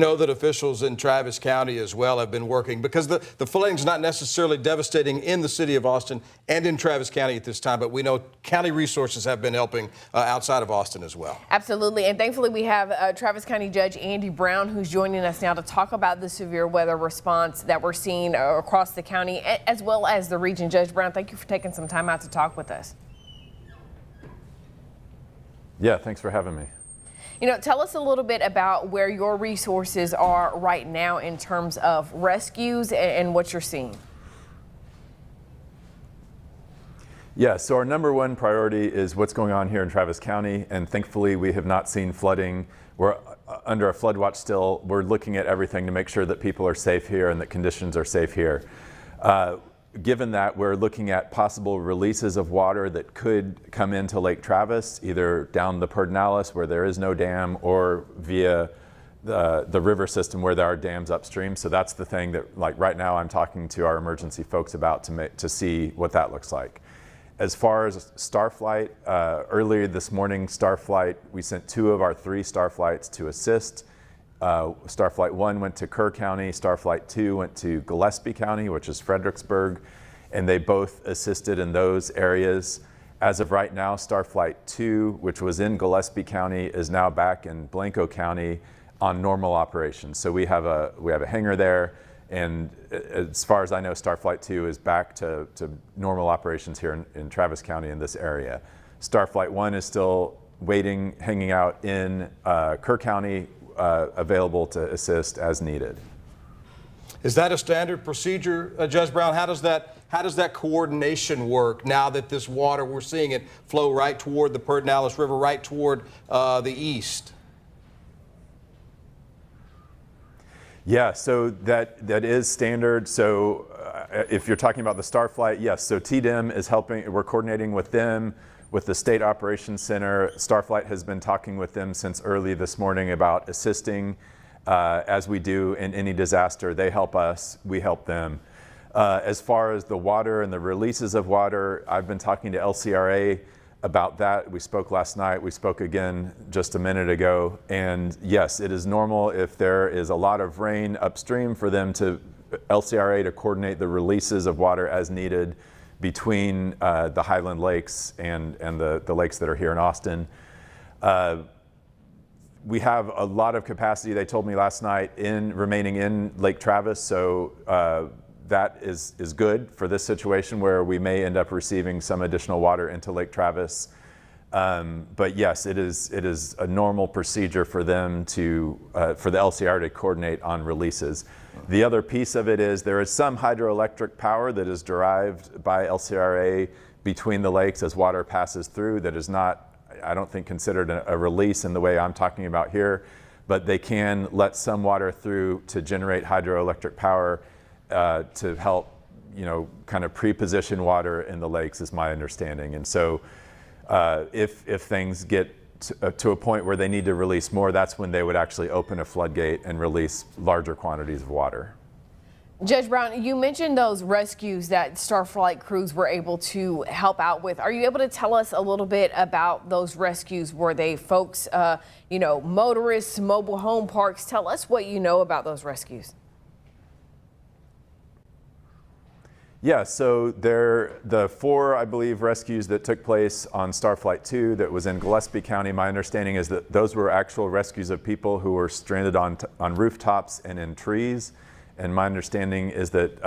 Know that officials in Travis County as well have been working because the flooding is not necessarily devastating in the city of Austin and in Travis County at this time, but we know county resources have been helping outside of Austin as well. Absolutely, and thankfully we have Travis County Judge Andy Brown, who's joining us now to talk about the severe weather response that we're seeing across the county as well as the region. Judge Brown, thank you for taking some time out to talk with us. Yeah, thanks for having me. You know, tell us a little bit about where your resources are right now in terms of rescues and what you're seeing. Yeah, so our number one priority is what's going on here in Travis County, and thankfully we have not seen flooding. We're under a flood watch still. We're looking at everything to make sure that people are safe here and that conditions are safe here. Given that, we're looking at possible releases of water that could come into Lake Travis, either down the Pedernales where there is no dam or via the river system where there are dams upstream. So that's the thing that, like right now, I'm talking to our emergency folks about to see what that looks like. As far as Starflight, earlier this morning, Starflight, we sent 2 of our 3 Starflights to assist. Starflight 1 went to Kerr County, Starflight 2 went to Gillespie County, which is Fredericksburg, and they both assisted in those areas. As of right now, Starflight 2, which was in Gillespie County, is now back in Blanco County on normal operations. So we have a hangar there, and as far as I know, Starflight 2 is back to normal operations here in Travis County in this area. Starflight 1 is still waiting, hanging out in Kerr County, available to assist as needed. Is that a standard procedure, Judge Brown? How does that coordination work now that this water, we're seeing it flow right toward the Pedernales River, right toward the east? Yeah, so that is standard. So if you're talking about the Starflight, yes. So TDEM is helping. We're coordinating with them, with the State Operations Center. Starflight has been talking with them since early this morning about assisting as we do in any disaster. They help us, we help them. As far as the water and the releases of water, I've been talking to LCRA about that. We spoke last night, we spoke again just a minute ago. And yes, it is normal if there is a lot of rain upstream for them LCRA to coordinate the releases of water as needed between the Highland Lakes and the lakes that are here in Austin. We have a lot of capacity, they told me last night, remaining in Lake Travis, so that is good for this situation where we may end up receiving some additional water into Lake Travis. But yes, it is a normal procedure for them for the LCR to coordinate on releases. The other piece of it is there is some hydroelectric power that is derived by LCRA between the lakes as water passes through that is not, I don't think, considered a release in the way I'm talking about here, but they can let some water through to generate hydroelectric power to help, kind of pre-position water in the lakes is my understanding. And so if things get to a point where they need to release more, that's when they would actually open a floodgate and release larger quantities of water. Judge Brown, you mentioned those rescues that Starflight crews were able to help out with. Are you able to tell us a little bit about those rescues? Were they folks, motorists, mobile home parks? Tell us what you know about those rescues. Yeah, so the 4, I believe, rescues that took place on Starflight 2 that was in Gillespie County, my understanding is that those were actual rescues of people who were stranded on rooftops and in trees. And my understanding is that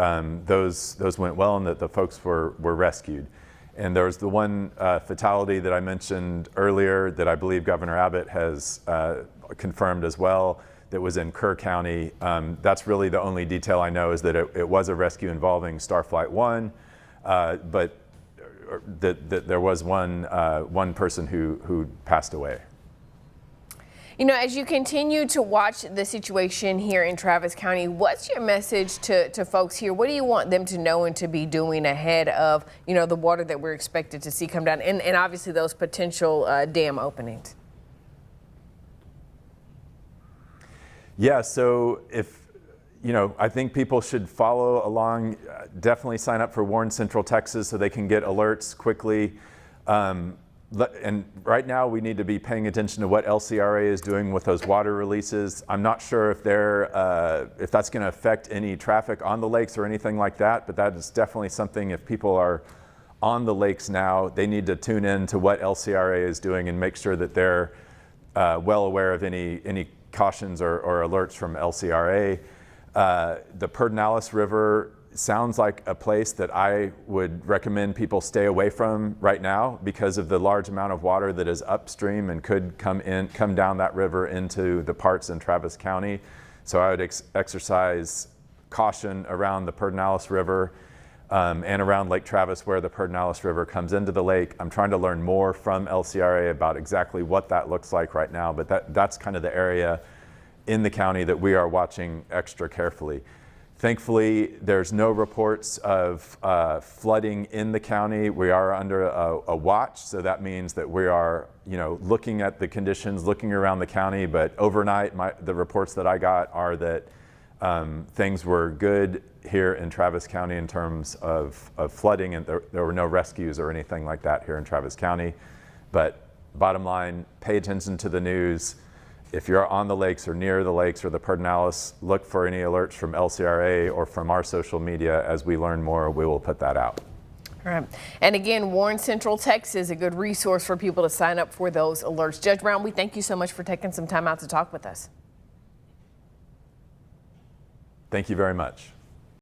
those went well and that the folks were rescued. And there was the one fatality that I mentioned earlier that I believe Governor Abbott has confirmed as well, that was in Kerr County. That's really the only detail I know, is that it was a rescue involving Starflight 1, but that there was one person who passed away. As you continue to watch the situation here in Travis County, what's your message to folks here? What do you want them to know and to be doing ahead of, the water that we're expected to see come down and obviously those potential dam openings? Yeah, so I think people should follow along, definitely sign up for Warn Central Texas so they can get alerts quickly. and right now we need to be paying attention to what LCRA is doing with those water releases. I'm not sure if if that's going to affect any traffic on the lakes or anything like that, but that is definitely something, if people are on the lakes now, they need to tune in to what LCRA is doing and make sure that they're well aware of any cautions or alerts from LCRA. The Pedernales River sounds like a place that I would recommend people stay away from right now because of the large amount of water that is upstream and could come down that river into the parts in Travis County. So I would exercise caution around the Pedernales River and around Lake Travis where the Pedernales River comes into the lake. I'm trying to learn more from LCRA about exactly what that looks like right now, but that's kind of the area in the county that we are watching extra carefully. Thankfully, there's no reports of flooding in the county. We are under a watch, so that means that we are, looking at the conditions, looking around the county. But overnight, the reports that I got are that things were good here in Travis County in terms of flooding, and there were no rescues or anything like that here in Travis County. But bottom line, pay attention to the news. If you're on the lakes or near the lakes or the Pedernales, look for any alerts from LCRA or from our social media. As we learn more, we will put that out. All right. And again, Warren Central Text is a good resource for people to sign up for those alerts. Judge Brown, we thank you so much for taking some time out to talk with us. Thank you very much.